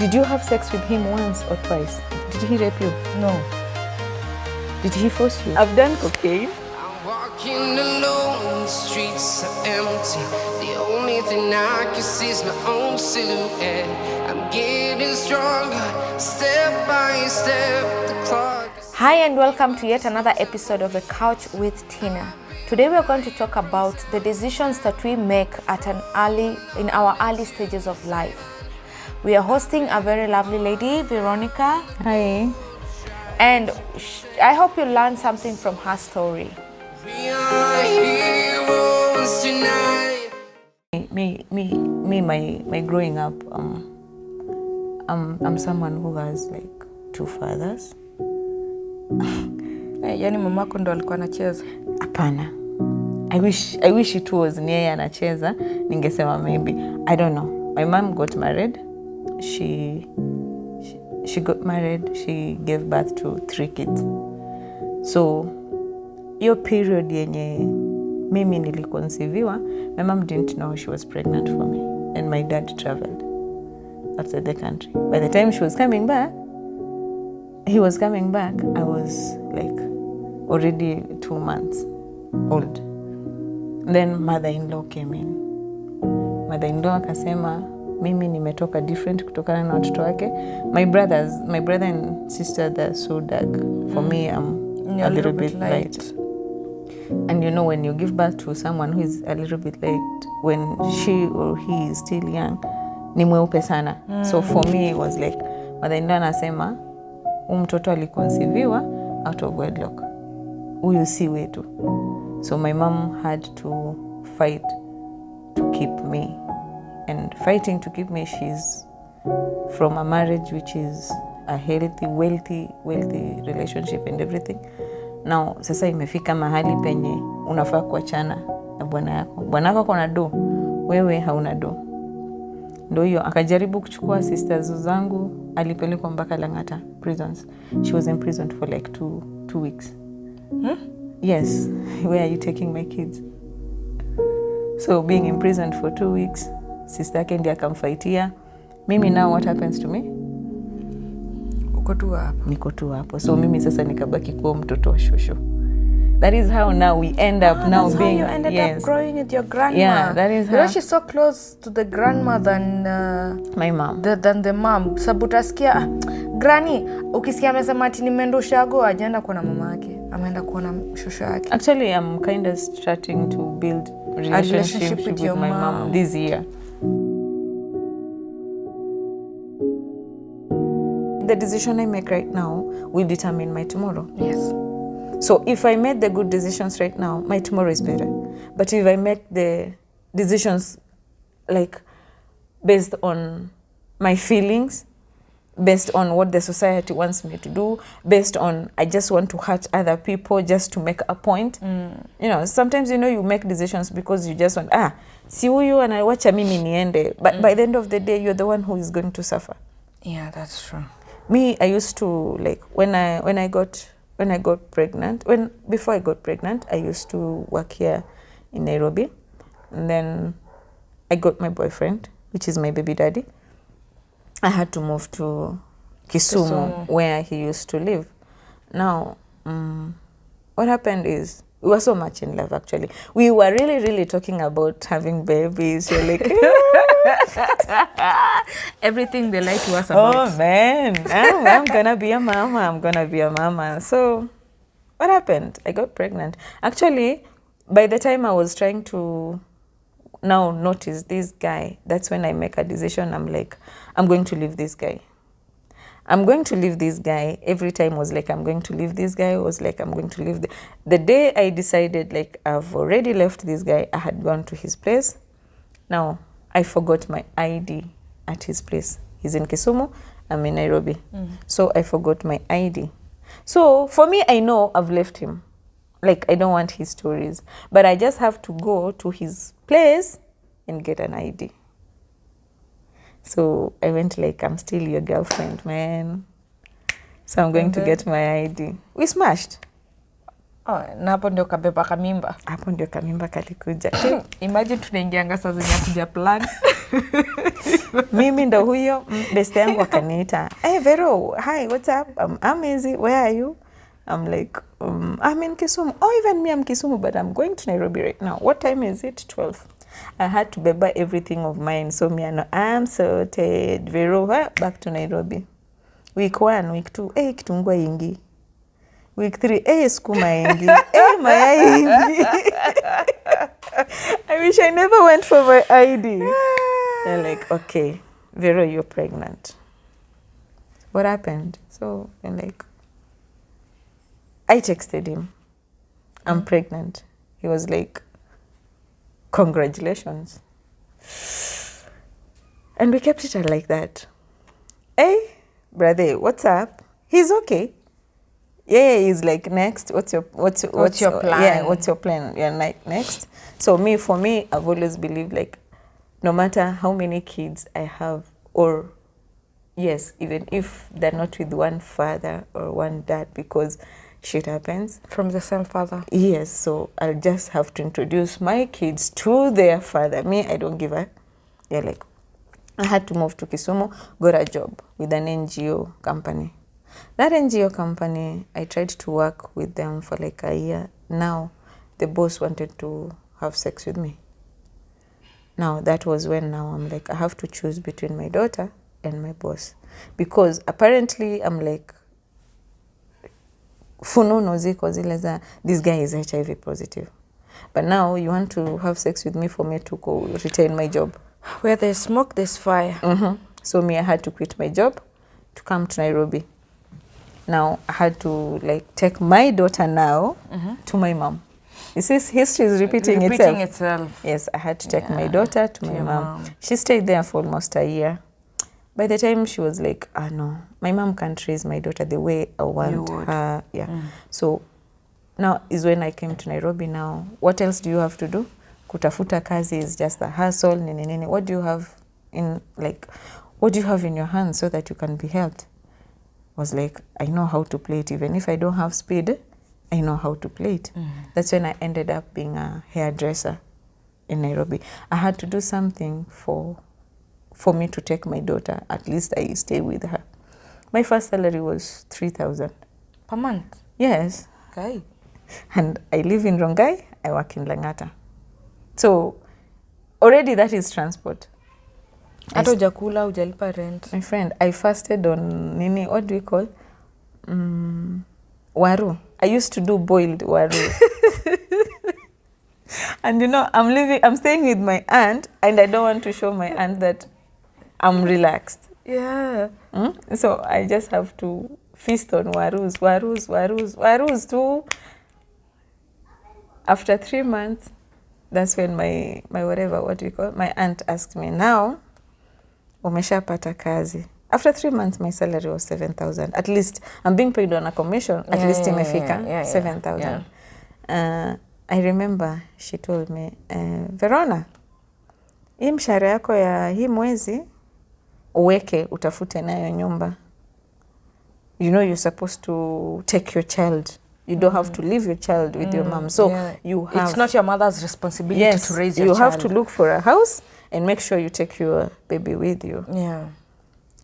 Did you have sex with him once or twice? Did he rape you? No. Did he force you? I've done cocaine. I'm walking alone, the streets are empty. The only thing I can see is my own silhouette. I'm getting stronger, step by step. The clock is... Hi and welcome to yet another episode of The Couch with Tina. Today we are going to talk about the decisions that we make in our early stages of life. We are hosting a very lovely lady, Veronica. Hi. And I hope you learned something from her story. We are heroes tonight. My growing up, I'm someone who has like two fathers. Yani mamako ndo alikuwa anacheza? Hapana. I wish it was ni yeye anacheza, ningesema maybe. I don't know. My mom got married. She got married. She gave birth to 3 kids. So, hiyo period yenye mimi nilikonceviwa, my mom didn't know she was pregnant for me. And my dad traveled outside the country. By the time he was coming back, I was like already 2 months old. Then mother-in-law came in. Mother-in-law akasema, mimi nimetoka different kutokana na watoto wake. My brother and sister, they're so dark. For me, I'm a little bit light. And you know, when you give birth to someone who is a little bit light, when she or he is still young, ni mweupe sana. So for me, it was like, mother-in-law anasema, mtoto alikonceviwa out of wedlock. Huyu si wetu. So my mom had to fight to keep me. And fighting to keep me, she's from a marriage which is a healthy, wealthy relationship and everything. Now, sasa imefika mahali penye unafaa kuachana na bwana yako. Bwana yako kuna do, wewe hauna do. Ndio hiyo, akajaribu kuchukua sisters zangu, alipelekwa mpaka Langata prisons. She was in prison for like two weeks. Yes, where are you taking my kids? So being imprisoned for 2 weeks, sister yake ndiye akamfightia. Mimi now what happens to me? Uko tu hapo. Niko tu hapo. So mimi sasa nikabaki kuwa mtoto wa shosho. That is how now we end up now that's being... how you ended up growing with your grandma. Yeah, that is how... Because she's so close to the grandma than... my mom. Than the mom. Sababu utasikia, granny, ukisikia amesema ati nimeenda ushago, ajaenda kuona mama yake. Ameenda kuona shosho yake. Actually, I'm kind of starting to build relationship with my mom this year. The decision I make right now will determine my tomorrow. Yes. So if I made the good decisions right now, my tomorrow is better. But if I make the decisions like based on my feelings, based on what the society wants me to do, based on I just want to hurt other people just to make a point. You know, sometimes you make decisions because you just want, si huyu anawacha mimi niende. But by the end of the day, you're the one who is going to suffer. Yeah, that's true. Me, I used to like before I got pregnant, I used to work here in Nairobi. And then I got my boyfriend, which is my baby daddy. I had to move to Kisumu, where he used to live. Now, what happened is, we were so much in love, actually. We were really, really talking about having babies. You're like, everything they lie to us about. Oh, man, I'm going to be a mama. So, what happened? I got pregnant. Actually, by the time I was trying to now notice this guy, that's when I make a decision. I'm like, I'm going to leave this guy. Every time was like, I'm going to leave this guy. Was like, I'm going to leave. The day I decided, like, I've already left this guy, I had gone to his place. Now, I forgot my ID at his place. He's in Kisumu, I'm in Nairobi. So I forgot my ID. So for me, I know I've left him. Like, I don't want his stories. But I just have to go to his place and get an ID. So I went like, I'm still your girlfriend, man. So I'm going to get my ID. We smashed. Oh, na hapo ndio kabeba kamimba. Hapo ndio kamimba kalikuja. Imagine tunaingianga saa zenye hatuja plan. Mimi ndo huyo best yangu akaniita, hey Vero, hi, what's up? I'm Izzy, where are you? I'm like, I'm in Kisumu. Oh, even me, I'm Kisumu, but I'm going to Nairobi right now. What time is it? 12. I had to beba everything of mine. So me, I'm sorted. Vero, back to Nairobi. Week 1, week 2, kitungua ingi. Week 3, skuma ingi. Mayai ingi. I wish I never went for my ID. They're like, okay, Vero, you're pregnant. What happened? So they're like, I texted him, I'm pregnant. He was like, congratulations. And we kept it like that. Hey, brother, what's up? He's okay. Yeah, he's like, next, what's your plan? Yeah, what's your plan? Yeah, like, next. So for me, I've always believed like, no matter how many kids I have, or yes, even if they're not with one father or one dad, because shit happens. From the same father. Yes, so I'll just have to introduce my kids to their father. Me, I don't give a... Yeah, like, I had to move to Kisumu, got a job with an NGO company. That NGO company, I tried to work with them for like a year. Now, the boss wanted to have sex with me. Now, that was when now I'm like, I have to choose between my daughter and my boss. Because apparently, I'm like, funono ziko zile za, this guy is HIV positive. But now, you want to have sex with me for me to go retain my job. Where there's smoke, there's fire. So I had to quit my job to come to Nairobi. Now, I had to like take my daughter now to my mom. You see, history is repeating itself. Yes, I had to take my daughter to my mom. She stayed there for almost a year. By the time she was like, no, my mom can't raise my daughter the way I want her. Yeah. So now is when I came to Nairobi now. What else do you have to do? Kutafuta kazi is just a hustle. What do you have in your hands so that you can be helped? Was like, I know how to play it. Even if I don't have speed, I know how to play it. That's when I ended up being a hairdresser in Nairobi. I had to do something for me to take my daughter. At least I stay with her. My first salary was 3,000. Per month? Yes. Okay. And I live in Rongai, I work in Langata. So already that is transport. Hata hujakula, hujalipa rent. My friend, I fasted on what do we call? Waru. I used to do boiled waru. And I'm staying with my aunt, and I don't want to show my aunt that I'm relaxed. Yeah. So I just have to feast on warus too. After 3 months, that's when my my aunt asked me, now, umeshapata kazi. After 3 months, my salary was 7,000. At least, I'm being paid on a commission. At least imefika 7,000. I remember she told me, Verona, hii mshahara yako ya hii mwezi, uweke utafute nayo nyumba. You're supposed to take your child. You don't have to leave your child with your mom. So you have... It's not your mother's responsibility to raise your child. You have to look for a house and make sure you take your baby with you. Yeah.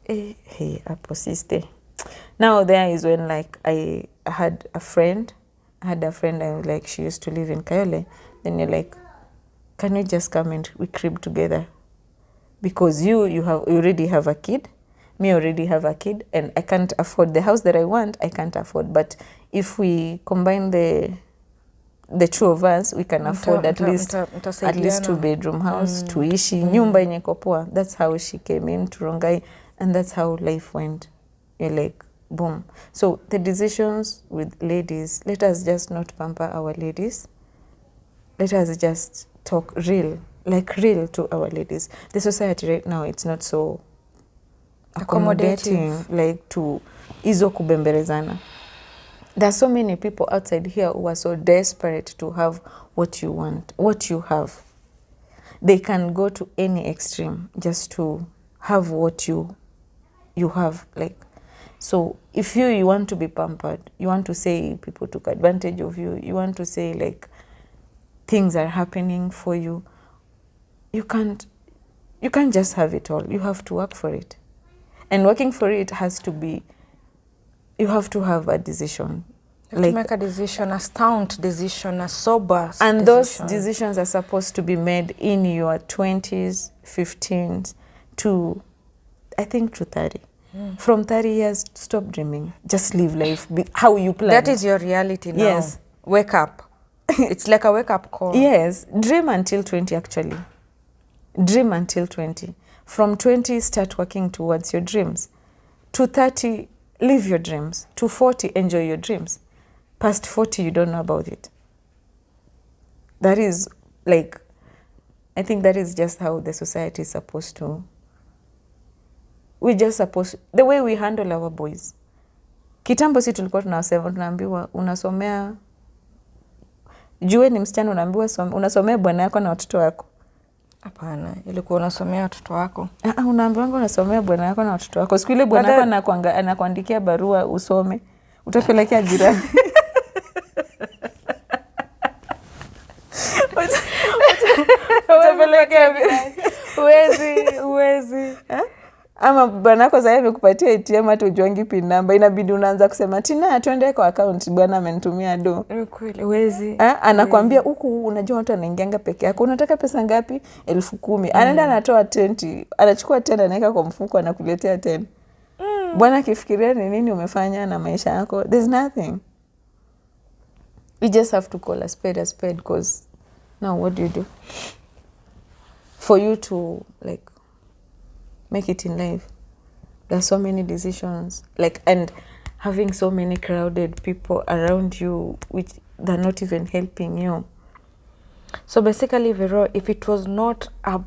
Hey, aposiste. Now there is when like I had a friend. I was like, she used to live in Kayole. Then you're like, can we just come and we crib together? Because you already have a kid. Me already have a kid, and I can't afford the house that I want. I can't afford. But if we combine the two of us, we can afford at least 2-bedroom house, tuishi, nyumba yenye iko poa. That's how she came in to Rongai, and that's how life went. You're like, boom. So the decisions with ladies, let us just not pamper our ladies. Let us just talk real to our ladies. The society right now, it's not so accommodating, like to izo kubembelezana. There are so many people outside here who are so desperate to have what you want, what you have. They can go to any extreme just to have what you have. Like, So if you want to be pampered, you want to say people took advantage of you, you want to say like things are happening for you, you can't just have it all. You have to work for it. And working for it has to be, you have to have a decision. You have to make a decision, a sound decision, a sober and decision. Those decisions are supposed to be made in your 20s, 15s to, I think, to 30. From 30 years, stop dreaming. Just live life how you plan. That is your reality now. Yes. Wake up. It's like a wake-up call. Yes. Dream until 20, actually. Dream until 20. From 20, start working towards your dreams. To 30, live your dreams. To 40, enjoy your dreams. Past 40, you don't know about it. That is like, I think that is just how the society is supposed to. We just supposed, the way we handle our boys. Kitambo si tulikuwa tunaambiwa unasomea, jue ni msichana unaambiwa unasomea bwana yako na watoto wako. Hapana, ilikuwa unasomea watoto wako. Unaambiwa unasomea bwana yako na watoto wako. Siku ile bwana yako anakuandikia barua usome, utapelekea jirani. Utapelekea uwezi. Ama bwana yako sasa amekupatia ATM hata ujuangi pin number, inabidi unaanza kusema Tina twende kwa account, bwana amenitumia do. Ni kweli uwezi. Anakuambia huku unajua watu wanaingianga peke yako. Unataka pesa ngapi? 10,000. Anaenda anatoa 20, anachukua 10 anaweka kwa mfuko anakuletea 10. Bwana akifikiria ni nini umefanya na maisha yako? There's nothing. We just have to call a spade because now what do you do? For you to like make it in life, there are so many decisions, like, and having so many crowded people around you which they're not even helping you. So basically, Vero, if it was not of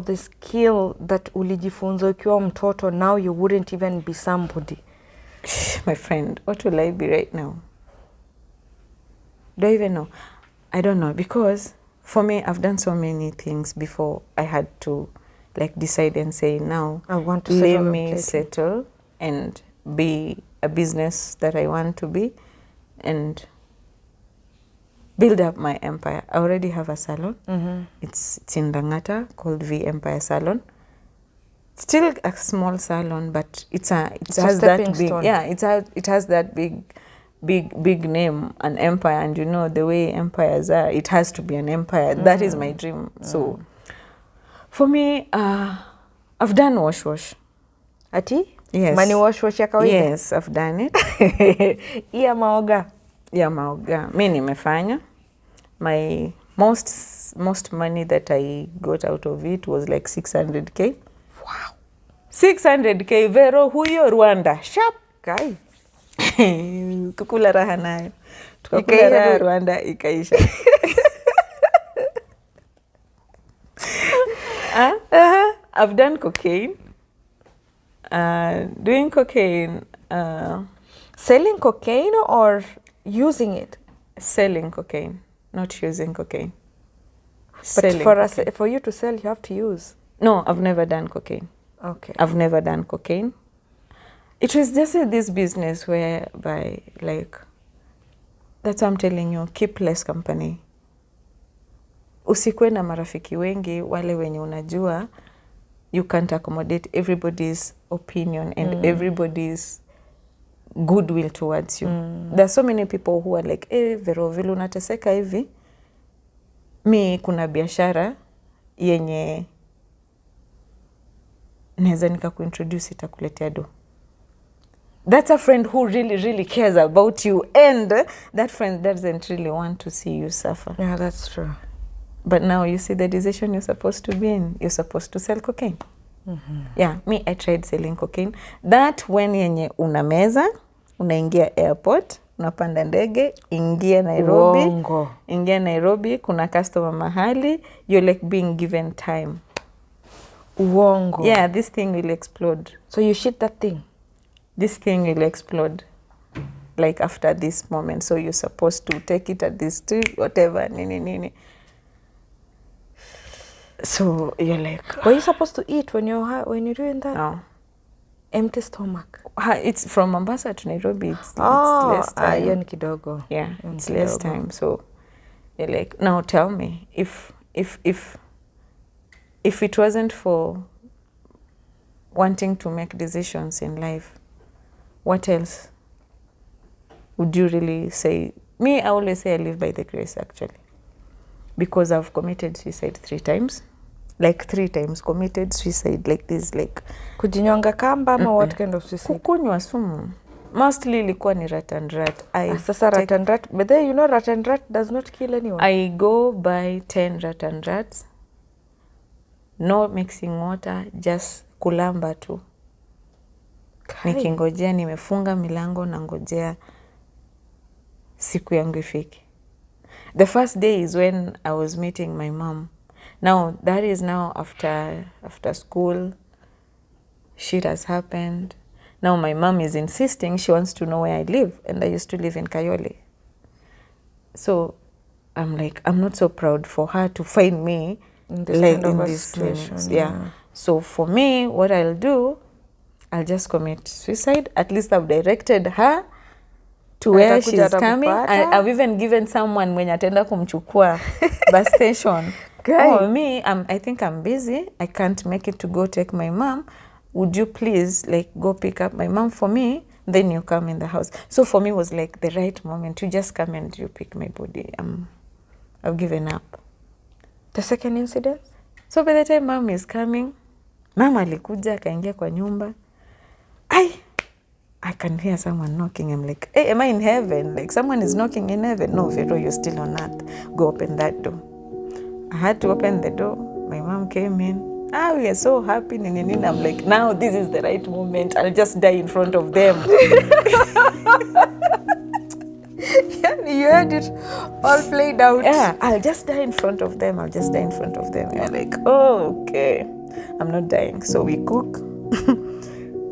the skill that ulijifunza ukiwa mtoto, now you wouldn't even be somebody. My friend, what will I be right now? Do I even know? I don't know, because for me, I've done so many things before I had to like decide and say, now I want to let me settle and be a business that I want to be and build up my empire. I already have a salon. It's in Langata called V Empire Salon. Still a small salon, but it has that big stone. Yeah, it has that big name, an empire, and you know the way empires are, it has to be an empire. That is my dream. So for me, I've done wash. Ati? Yes. Mani wash ya kawaida? Yes, I've done it. Iya maoga? Yeah, maoga. Mi nimefanya. My most money that I got out of it was like 600K. Wow. 600K, Vero, huyo Rwanda. Sharp. Kai. Kukula raha nayo. Tukakula raha Rwanda, ikaisha. I've done cocaine. Doing cocaine. Selling cocaine or using it? Selling cocaine, not using cocaine. But for you to sell, you have to use. No, I've never done cocaine. Okay. I've never done cocaine. It was just this business whereby, like, that's what I'm telling you, keep less company. Usikwe na marafiki wengi, wale wenye unajua, you can't accommodate everybody's opinion and everybody's goodwill towards you. There are so many people who are like, Vero, vile unateseka hivi, mi kuna biashara yenye naweza nikakuintroduce itakuletea do. That's a friend who really cares about you, and that friend doesn't really want to see you suffer. Yeah, that's true. But now you see the decision you're supposed to be in. You're supposed to sell cocaine. Yeah, me, I tried selling cocaine. That when yenye unameza, unaingia airport, unapanda ndege, ingia Nairobi. Uongo. Ingia Nairobi, kuna customer mahali, you're like being given time. Uongo. Yeah, this thing will explode. So you shit that thing? This thing will explode like after this moment. So you're supposed to take it at this whatever, nini. So you're like, were you supposed to eat when you're doing that? No. Empty stomach. It's from Mombasa to Nairobi. It's less time. Hiyo ni kidogo. Yeah, it's less time. So you're like, now tell me, if it wasn't for wanting to make decisions in life, what else would you really say? Me, I always say I live by the grace, actually, because I've committed suicide 3 times. Like 3 times committed suicide, like this, like Kujinyonga kamba ama what kind of suicide? kukunywa sumu. Mostly ilikuwa ni rat and rat. Sasa rat and rat, but then you know rat and rat does not kill anyone. I go buy 10 rat and rats, no mixing water, just kulamba tu. Nikingojea, nimefunga milango na ngojea siku yangu ifike. The first day is when I was meeting my mom. Now, that is now after school. Shit has happened. Now my mom is insisting she wants to know where I live. And I used to live in Kayole. So I'm like, I'm not so proud for her to find me in this like kind of in a this situation. Yeah. So for me, what I'll do, I'll just commit suicide. At least I've directed her to where she's coming. I've even given someone mwenye atenda kumchukua bus station. Oh, me, I think I'm busy. I can't make it to go take my mom. Would you please like go pick up my mom for me? Then you come in the house. So for me, it was like the right moment. You just come and you pick my body. I've given up. The second incident? So by the time mom is coming, mama alikuja akaingia kwa nyumba. I can hear someone knocking. I'm like, hey, am I in heaven? Like someone is knocking in heaven. No, Vero, you're still on earth. Go open that door. I had to open the door. My mom came in. We are so happy. And I'm like, now this is the right moment. I'll just die in front of them. You had it all played out. Yeah, I'll just die in front of them. You're like, oh, okay. I'm not dying. So we cook.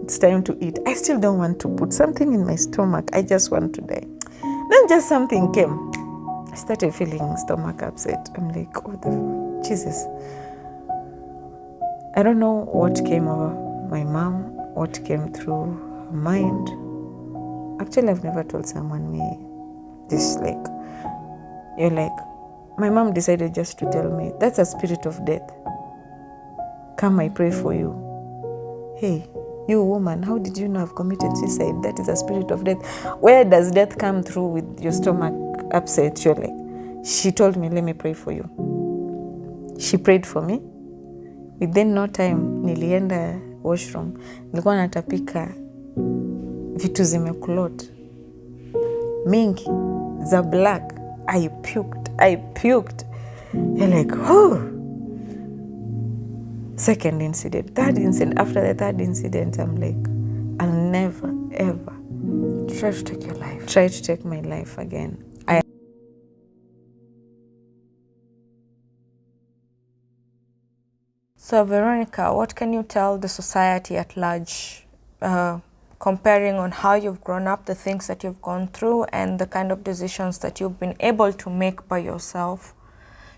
It's time to eat. I still don't want to put something in my stomach. I just want to die. Then just something came. I started feeling stomach upset. I'm like, oh, Jesus. I don't know what came over my mom, what came through her mind. Actually, I've never told someone this, like, you're like, my mom decided just to tell me, that's a spirit of death. Come, I pray for you. Hey, you woman, how did you know I've committed suicide? That is a spirit of death. Where does death come through with your stomach upset? You're like, she told me, let me pray for you. She prayed for me. Within no time, nilienda washroom. Nilikuwa natapika vitu zimekulot. Mingi, za black. I puked. You're like, oh. Second incident, third incident. After the third incident, I'm like, I'll never, ever try to take your life. Try to take my life again. So, Veronica, what can you tell the society at large, comparing on how you've grown up, the things that you've gone through, and the kind of decisions that you've been able to make by yourself?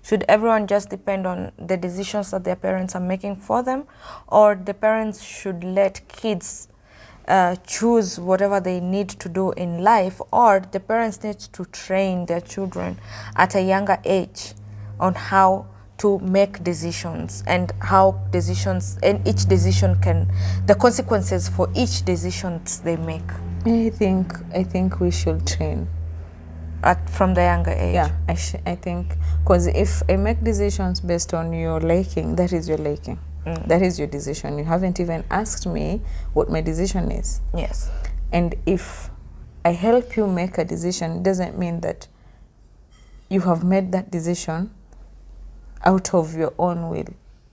Should everyone just depend on the decisions that their parents are making for them, or the parents should let kids choose whatever they need to do in life, or the parents need to train their children at a younger age on how to make decisions and how decisions, and each decision the consequences for each decisions they make? I think we should train from the younger age. Yeah, I think, because if I make decisions based on your liking, that is your liking. That is your decision. You haven't even asked me what my decision is. Yes. And if I help you make a decision, it doesn't mean that you have made that decision out of your own will.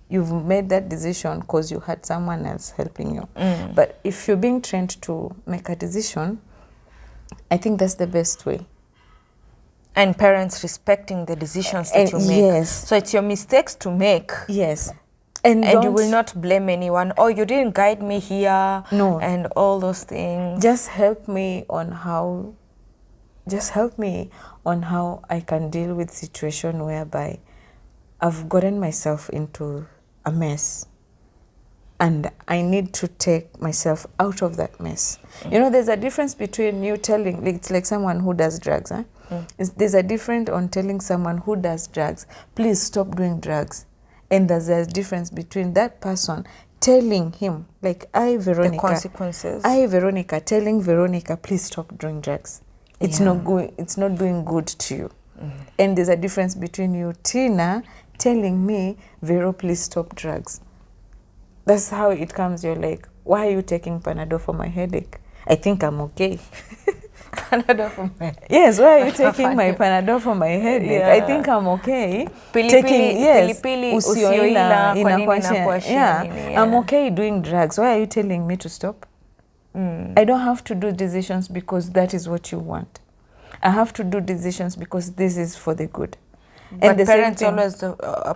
You've made that decision because you had someone else helping you. But if you're being trained to make a decision, I think that's the best way. And parents respecting the decisions that you make. Yes. So it's your mistakes to make. Yes. And you will not blame anyone. Oh, you didn't guide me here. No. And all those things. Just help me on how I can deal with situation whereby I've gotten myself into a mess. and I need to take myself out of that mess. You know, there's a difference between you telling, it's like someone who does drugs. There's a difference on telling someone who does drugs, please stop doing drugs. And there's a difference between that person telling him, like I, Veronica. The consequences. I, Veronica, telling Veronica, please stop doing drugs. It's not doing good to you. And there's a difference between you, Tina, telling me, Vero, please stop drugs. That's how it comes. You're like, why are you taking Panadol for my headache? I think I'm okay. Panadol for my headache. Yes, why are you taking my Panadol for my headache? I think I'm okay. Pilipili usioila kwa nini inakuwa shida? I'm okay doing drugs. Why are you telling me to stop? I don't have to do decisions because that is what you want. I have to do decisions because this is for the good. But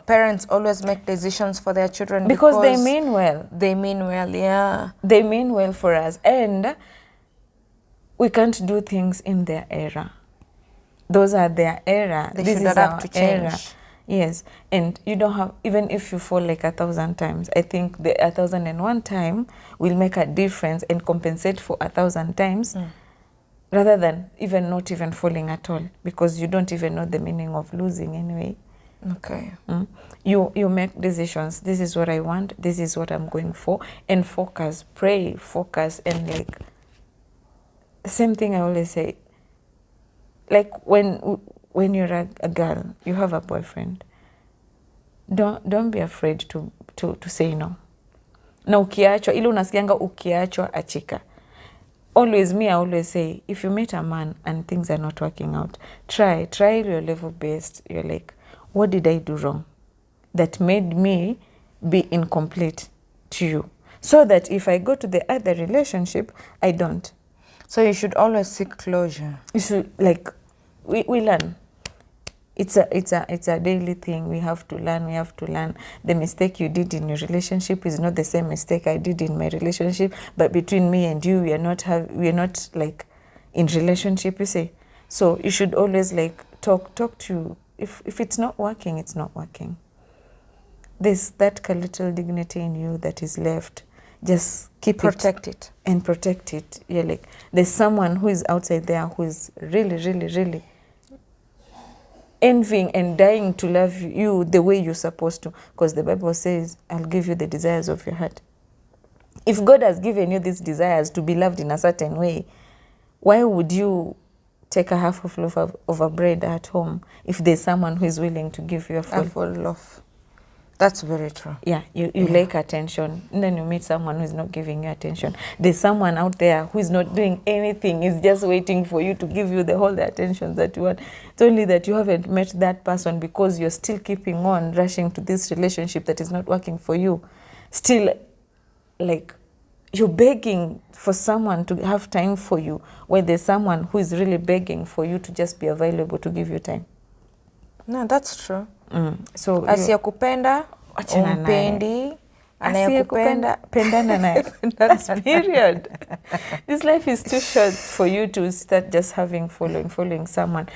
parents always make decisions for their children because they mean well. They mean well, yeah. They mean well for us, and we can't do things in their era. Those are their era. This is our era. Yes, and you don't have, even if you fall like 1,000 times, I think the 1,001 time will make a difference and compensate for 1,000 times. Rather than not even falling at all, because you don't even know the meaning of losing anyway. Okay. You make decisions. This is what I want. This is what I'm going for. And focus, pray, focus, and like the same thing I always say. Like when you're a girl, you have a boyfriend. Don't be afraid to say no. Na ukiachwa, ile unasikianga ukiachwa achika. I always say, if you meet a man and things are not working out, try your level best. You're like, what did I do wrong that made me be incomplete to you? So that if I go to the other relationship, I don't. So you should always seek closure. You should, like, we learn. It's a daily thing. We have to learn. The mistake you did in your relationship is not the same mistake I did in my relationship. But between me and you, we are not like in relationship, you see. So you should always like talk to, if it's not working, it's not working. There's that little dignity in you that is left. Just protect it. And protect it. You're like, there's someone who is outside there who is really, really, really envying and dying to love you the way you're supposed to, because the Bible says, I'll give you the desires of your heart. If God has given you these desires to be loved in a certain way, why would you take a half of loaf of a bread at home if there's someone who is willing to give you a full loaf? That's very true. Yeah, you like attention, and then you meet someone who is not giving you attention. There's someone out there who is not doing anything, is just waiting for you to give you all the attention that you want. It's only that you haven't met that person because you're still keeping on rushing to this relationship that is not working for you. Still, like, you're begging for someone to have time for you, where there's someone who is really begging for you to just be available to give you time. No, that's true. So asiyekupenda umpendi, anayekupenda pendana naye. That's period. This life is too short for you to start just following someone.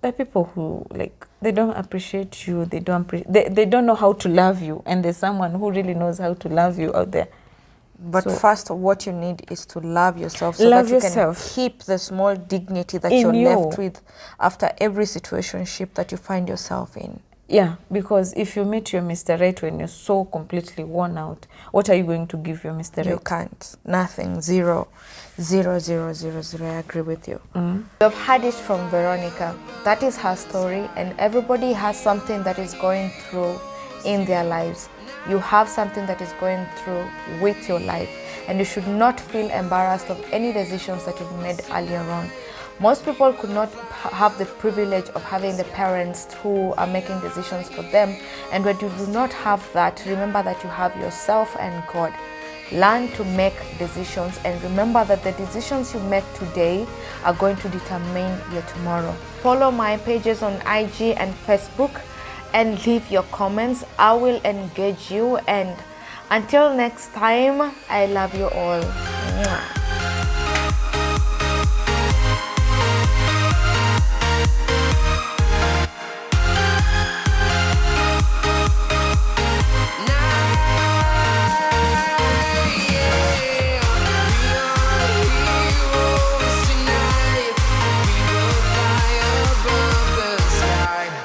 There are people who, like, they don't appreciate you, they don't know how to love you, and there's someone who really knows how to love you out there. But first, what you need is to love yourself, so that you can keep the small dignity that you're left with after every situationship that you find yourself in. Yeah, because if you meet your Mr. Right when you're so completely worn out, what are you going to give your Mr. Right? You can't. Nothing. Zero. I agree with you. You've heard it from Veronica. That is her story, and everybody has something that is going through in their lives. You have something that is going through with your life, and you should not feel embarrassed of any decisions that you've made earlier on. Most people could not have the privilege of having the parents who are making decisions for them, and when you do not have that, remember that you have yourself and God. Learn to make decisions, and remember that the decisions you make today are going to determine your tomorrow. Follow my pages on IG and Facebook and leave your comments. I will engage you, and until next time, I love you all. Mwah.